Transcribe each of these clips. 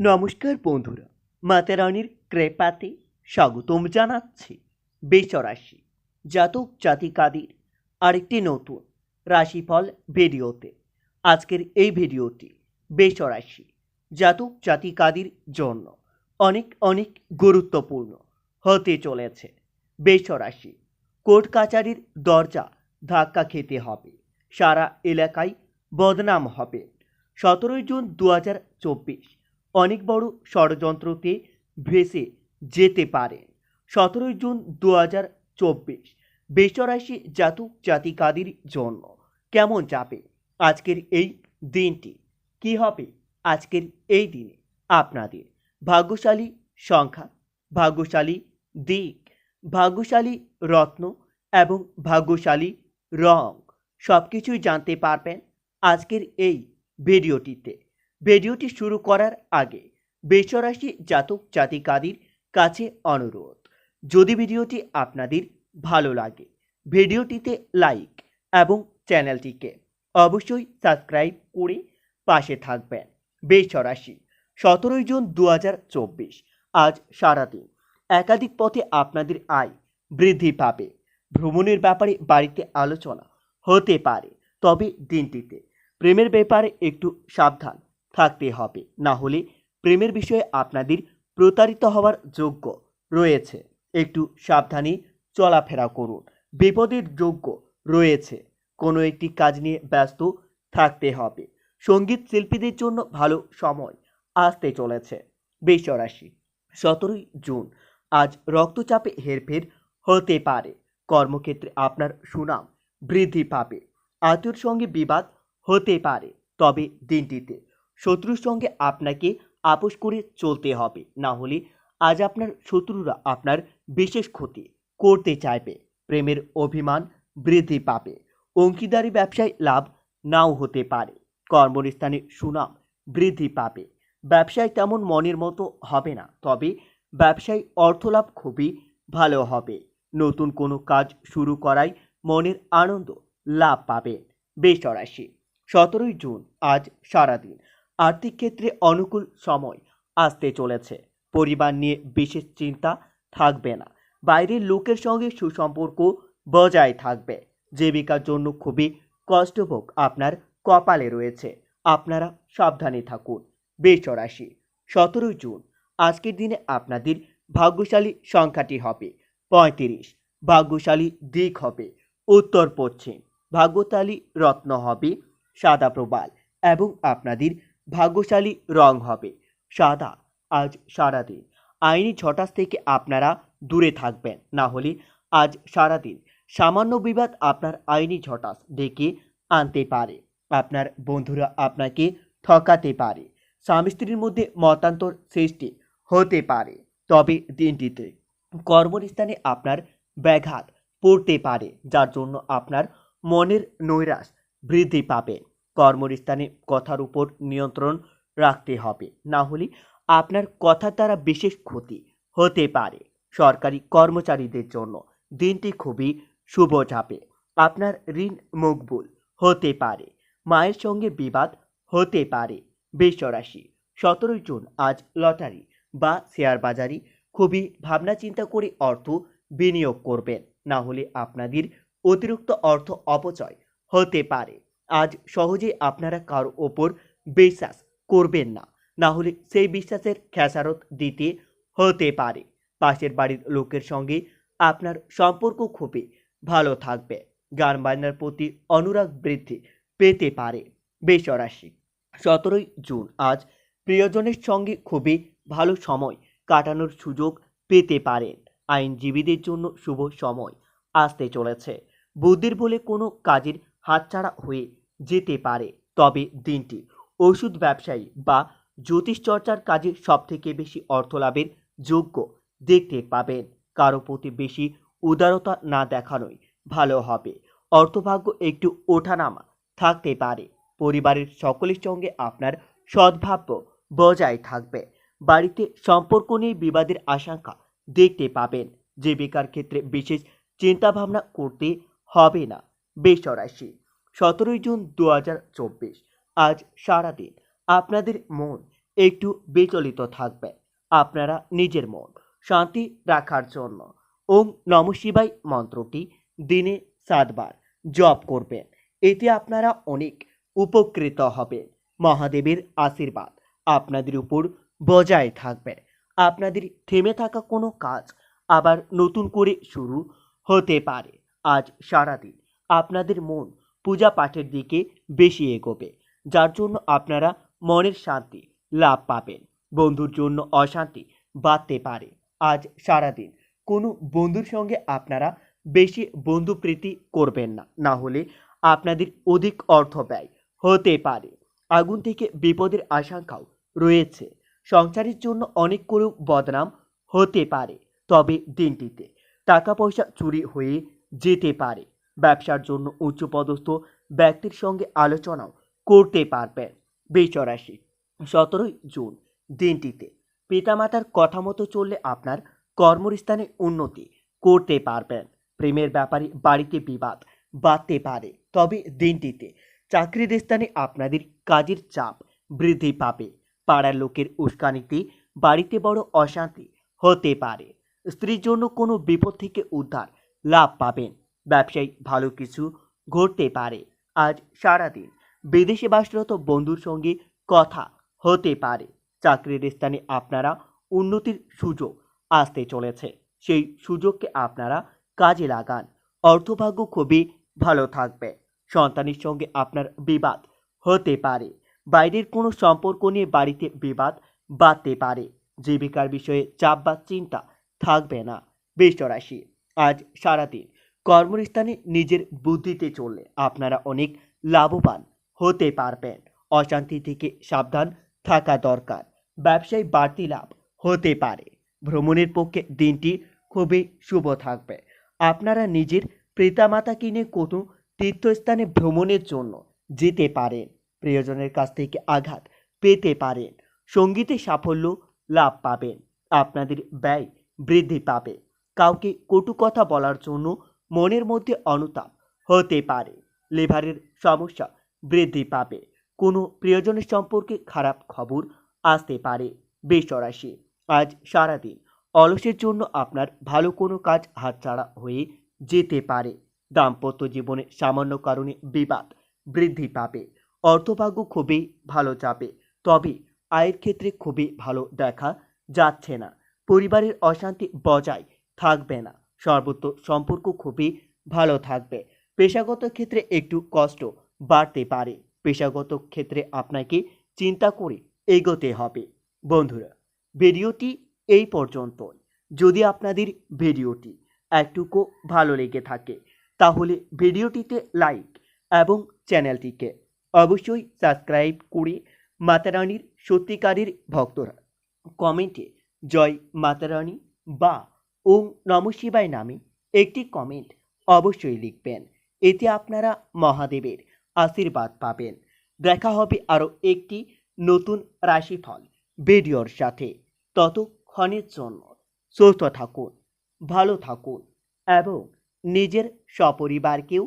নমস্কার বন্ধুরা, মাতা রানীর কৃপাতে স্বাগতম জানাচ্ছি বেচরাশি জাতক জাতিকাদের আরেকটি নতুন রাশিফল ভিডিওতে। আজকের এই ভিডিওটি বেচরাশি জাতক জাতিকাদের জন্য অনেক অনেক গুরুত্বপূর্ণ হতে চলেছে। বেচরাশি কোর্ট কাচারির দরজা ধাক্কা খেতে হবে, সারা এলাকায় বদনাম হবে। 17 জুন 2024 অনেক বড় ষড়যন্ত্রতে ভেসে যেতে পারেন। 17 জুন 2024 বেচরাশি জাতক জাতিকাদের জন্য কেমন যাবে আজকের এই দিনটি? কি হবে আজকের এই দিনে আপনাদের ভাগ্যশালী সংখ্যা, ভাগ্যশালী দিক, ভাগ্যশালী রত্ন এবং ভাগ্যশালী রং সব কিছুই জানতে পারবেন আজকের এই ভিডিওটিতে। ভিডিওটি শুরু করার আগে বেচরাশি জাতক জাতিকাদের কাছে অনুরোধ, যদি ভিডিওটি আপনাদের ভালো লাগে ভিডিওটিতে লাইক এবং চ্যানেলটিকে অবশ্যই সাবস্ক্রাইব করে পাশে থাকবেন। বেচরাশি 17 জুন 2024 আজ সারাদিন একাধিক পথে আপনাদের আয় বৃদ্ধি পাবে। ভ্রমণের ব্যাপারে বাড়িতে আলোচনা হতে পারে, তবে দিনটিতে প্রেমের ব্যাপারে একটু সাবধান থাকতে হবে, না হলে প্রেমের বিষয়ে আপনাদের প্রতারিত হওয়ার যোগ্য রয়েছে। একটু সাবধানে চলাফেরা করুন, বিপদের যোগ্য রয়েছে। কোনো একটি কাজ নিয়ে ব্যস্ত থাকতে হবে। সঙ্গীত শিল্পীদের জন্য ভালো সময় আসতে চলেছে। বেচরাশি 17 জুন আজ রক্তচাপে হেরফের হতে পারে। কর্মক্ষেত্রে আপনার সুনাম বৃদ্ধি পাবে। আত্মীয়র সঙ্গে বিবাদ হতে পারে, তবে দিনটিতে শত্রুর সঙ্গে আপনাকে আপোষ করে চলতে হবে, না হলে আজ আপনার শত্রুরা আপনার বিশেষ ক্ষতি করতে চাইবে। প্রেমের অভিমান বৃদ্ধি পাবে। অংশীদারি ব্যবসায় লাভ নাও হতে পারে। কর্মস্থানে সুনাম বৃদ্ধি পাবে। ব্যবসায় তেমন মনের মতো হবে না, তবে ব্যবসায় অর্থলাভ খুবই ভালো হবে। নতুন কোনো কাজ শুরু করায় মনের আনন্দ লাভ পাবে। বেচরাশি 17 জুন আজ সারাদিন আর্থিক ক্ষেত্রে অনুকূল সময় আসতে চলেছে। পরিবার নিয়ে বিশেষ চিন্তা থাকবে না। বাইরের লোকের সঙ্গে সুসম্পর্ক বজায় থাকবে। জীবিকার জন্য খুবই কষ্টভোগ আপনার কপালে রয়েছে, আপনারা সাবধানে থাকুন। বেচরাশি 17 জুন আজকের দিনে আপনাদের ভাগ্যশালী সংখ্যাটি হবে 35। ভাগ্যশালী দিক হবে উত্তর পশ্চিম। ভাগ্যশালী রত্ন হবে সাদা প্রবাল এবং আপনাদের ভাগ্যশালী রং হবে সাদা। আজ সারাদিন আইনি ঝটাস থেকে আপনারা দূরে থাকবেন, না হলে আজ সারাদিন সামান্য বিবাদ আপনার আইনি ঝটাস ডেকে আনতে পারে। আপনার বন্ধুরা আপনাকে ঠকাতে পারে। স্বামী স্ত্রীর মধ্যে মতান্তর সৃষ্টি হতে পারে, তবে দিনটিতে কর্মস্থানে আপনার ব্যাঘাত পড়তে পারে, যার জন্য আপনার মনের নৈরাশ বৃদ্ধি পাবে। কর্মস্থানে কথার উপর নিয়ন্ত্রণ রাখতে হবে, না হলে আপনার কথার দ্বারা বিশেষ ক্ষতি হতে পারে। সরকারি কর্মচারীদের জন্য দিনটি খুবই শুভ যাবে। আপনার ঋণ মকবুল হতে পারে। মায়ের সঙ্গে বিবাদ হতে পারে। বেচরাশি 17 জুন আজ লটারি বা শেয়ার বাজারে খুবই ভাবনা চিন্তা করে অর্থ বিনিয়োগ করবেন, না হলে আপনাদের অতিরিক্ত অর্থ অপচয় হতে পারে। আজ সহজে আপনারা কারো ওপর বিশ্বাস করবেন না, না হলে সেই বিশ্বাসের খেসারত দিতে হতে পারে। পাশের বাড়ির লোকের সঙ্গে আপনার সম্পর্ক খুবই ভালো থাকবে। গান বাজনার প্রতি অনুরাগ বৃদ্ধি পেতে পারে। বেচরাশি 17 জুন আজ প্রিয়জনের সঙ্গে খুবই ভালো সময় কাটানোর সুযোগ পেতে পারেন। আইনজীবীদের জন্য শুভ সময় আসতে চলেছে। বুদ্ধির বলে কোনো কাজের হাতছাড়া হয়ে যেতে পারে, তবে দিনটি ওষুধ ব্যবসায়ী বা জ্যোতিষ চর্চার কাজে সবথেকে বেশি অর্থ লাভের যোগ্য দেখতে পাবেন। কারো প্রতি বেশি উদারতা না দেখানোই ভালো হবে। অর্থভাগ্য একটু ওঠানামা থাকতে পারে। পরিবারের সকলের সঙ্গে আপনার সদ্ভাব্য বজায় থাকবে। বাড়িতে সম্পর্ক নিয়ে বিবাদের আশঙ্কা দেখতে পাবেন। জীবিকার ক্ষেত্রে বিশেষ চিন্তাভাবনা করতে হবে না। বেচরাশি 17 জুন 2024 আজ সারাদিন আপনাদের মন একটু বিচলিত থাকবে। আপনারা নিজের মন শান্তি রাখার জন্য ওম নমঃ শিবায় মন্ত্রটি দিনে 7 বার জপ করবেন। এতে আপনারা অনেক উপকৃত হবেন। মহাদেবের আশীর্বাদ আপনাদের উপর বজায় থাকবে। আপনাদের থেমে থাকা কোনো কাজ আবার নতুন করে শুরু হতে পারে। আজ সারাদিন আপনাদের মন পূজা পাঠের দিকে বেশি এগোবে, যার জন্য আপনারা মনের শান্তি লাভ পাবেন। বন্ধুর জন্য অশান্তি বাড়তে পারে। আজ সারাদিন কোনো বন্ধুর সঙ্গে আপনারা বেশি বন্ধুপ্রীতি করবেন না, না হলে আপনাদের অধিক অর্থ ব্যয় হতে পারে। আগুন থেকে বিপদের আশঙ্কাও রয়েছে। সংসারের জন্য অনেক করে বদনাম হতে পারে। তবে দিনটিতে টাকা পয়সা চুরি হয়ে যেতে পারে। ব্যবসার জন্য উচ্চপদস্থ ব্যক্তির সঙ্গে আলোচনাও করতে পারবেন। বৃষ রাশি 17 জুন দিনটিতে পিতামাতার কথা মতো চললে আপনার কর্মস্থানে উন্নতি করতে পারবেন। প্রেমের ব্যাপারে বাড়িতে বিবাদ বাড়তে পারে। তবে দিনটিতে চাকরির স্থানে আপনাদের কাজের চাপ বৃদ্ধি পাবে। পাড়ার লোকের উস্কানিতে বাড়িতে বড় অশান্তি হতে পারে। স্ত্রীর জন্য কোনো বিপদ থেকে উদ্ধার লাভ পাবেন। ব্যবসায়ী ভালো কিছু ঘটতে পারে। আজ সারাদিন বিদেশে বাসরত বন্ধুর সঙ্গে কথা হতে পারে। চাকরির স্থানে আপনারা উন্নতির সুযোগ আসতে চলেছে। সেই সুযোগকে আপনারা কাজে লাগান। অর্থভাগ্য খুবই ভালো থাকবে। সন্তানের সঙ্গে আপনার বিবাদ হতে পারে। বাইরের কোনো সম্পর্ক নিয়ে বাড়িতে বিবাদ বাড়তে পারে। জীবিকার বিষয়ে চাপ বা চিন্তা থাকবে না। বৃষ রাশি আজ সারাদিন কর্মস্থানে নিজের বুদ্ধিতে চললে আপনারা অনেক লাভবান হতে পারবেন। অশান্তি থেকে সাবধান থাকা দরকার। ব্যবসায় বাড়তি লাভ হতে পারে। ভ্রমণের পক্ষে দিনটি খুবই শুভ থাকবে। আপনারা নিজের পিতামাতা কিনে কোনো তীর্থস্থানে ভ্রমণের জন্য যেতে পারেন। প্রিয়জনের কাছ থেকে আঘাত পেতে পারেন। সঙ্গীতে সাফল্য লাভ পাবেন। আপনাদের ব্যয় বৃদ্ধি পাবে। কাউকে কটু কথা বলার জন্য মনের মধ্যে অনুতাপ হতে পারে। লিভারের সমস্যা বৃদ্ধি পাবে। কোনো প্রিয়জনের সম্পর্কে খারাপ খবর আসতে পারে। বৃষ রাশি আজ সারাদিন অলসের জন্য আপনার ভালো কোনো কাজ হাতছাড়া হয়ে যেতে পারে। দাম্পত্য জীবনে সামান্য কারণে বিবাদ বৃদ্ধি পাবে। অর্থভাগ্য খুবই ভালো যাবে। তবে আয়ের ক্ষেত্রে খুবই ভালো দেখা যাচ্ছে না। পরিবারের অশান্তি বজায় থাকবে না। সর্বত্র সম্পর্ক খুবই ভালো থাকবে। পেশাগত ক্ষেত্রে একটু কষ্ট বাড়তে পারে। পেশাগত ক্ষেত্রে আপনাকে চিন্তা করে এগোতে হবে। বন্ধুরা, ভিডিওটি এই পর্যন্তই। যদি আপনাদের ভিডিওটি একটুকু ভালো লেগে থাকে তাহলে ভিডিওটিতে লাইক এবং চ্যানেলটিকে অবশ্যই সাবস্ক্রাইব করে মাতারানীর সত্যিকারের ভক্তরা কমেন্টে জয় মাতারানী বা ওম নমঃ শিবায় নামে একটি কমেন্ট অবশ্যই লিখবেন। এতে আপনারা মহাদেবের আশীর্বাদ পাবেন। দেখা হবে আরও একটি নতুন রাশিফল ভিডিওর সাথে। ততক্ষণের জন্য সুস্থ থাকুন, ভালো থাকুন এবং নিজের সপরিবারকেও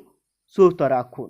সুস্থ রাখুন।